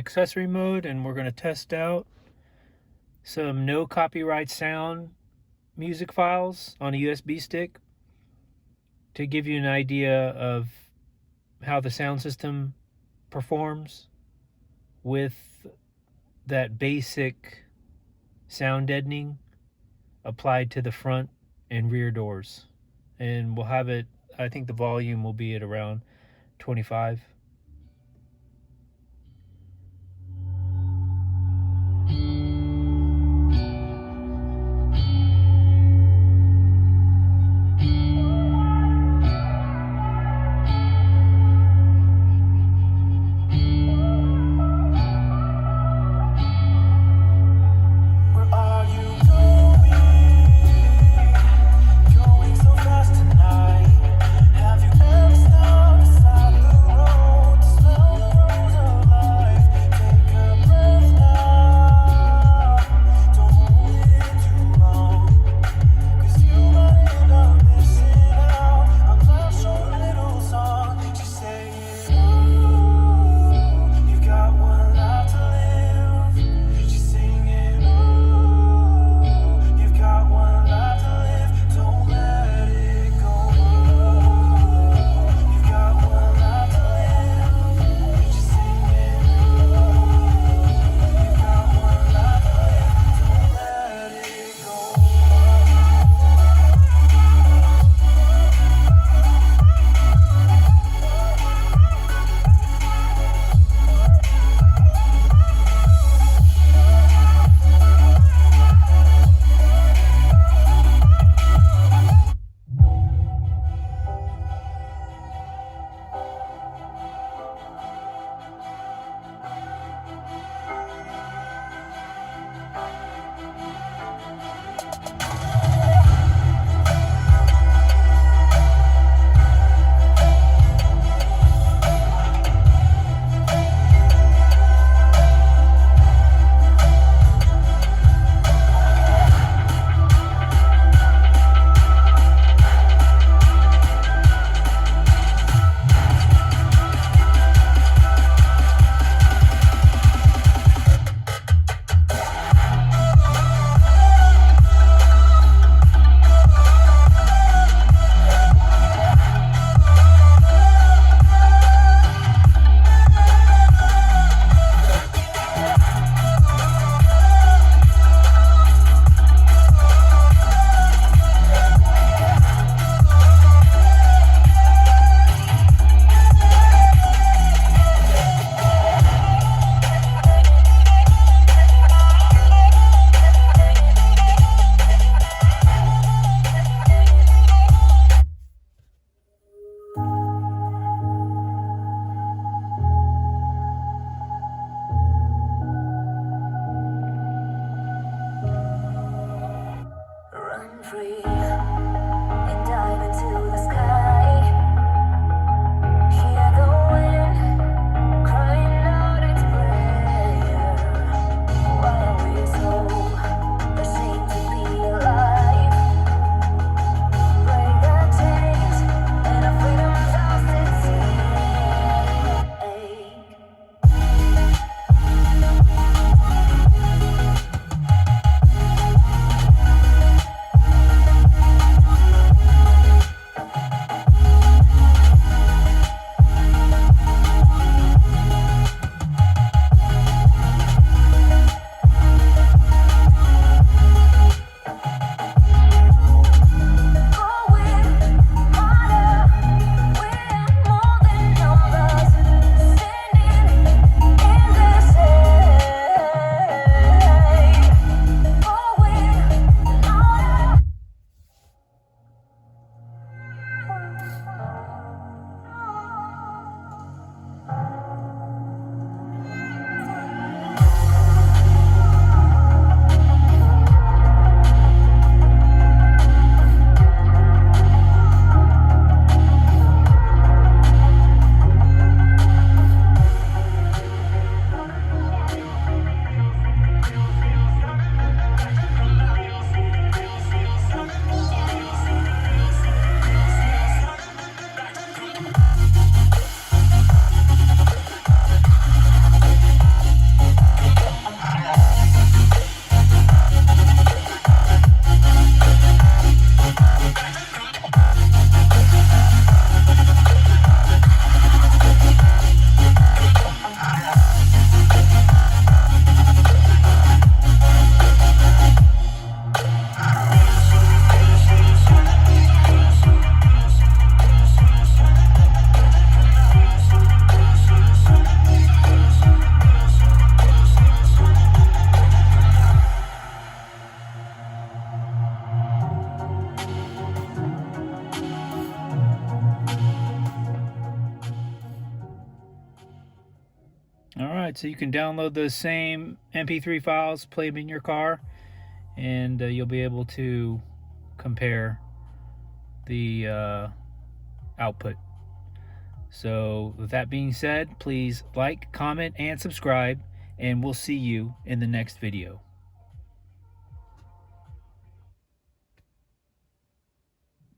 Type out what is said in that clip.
accessory mode, and we're going to test out some no copyright sound music files on a USB stick to give you an idea of how the sound system performs with that basic sound deadening applied to the front and rear doors. And we'll have it, I think the volume will be at around 25. Going so fast tonight. Have you ever stopped beside the road? Alright, so you can download those same MP3 files, play them in your car, and you'll be able to compare the output. So with that being said, please like, comment, and subscribe, and we'll see you in the next video.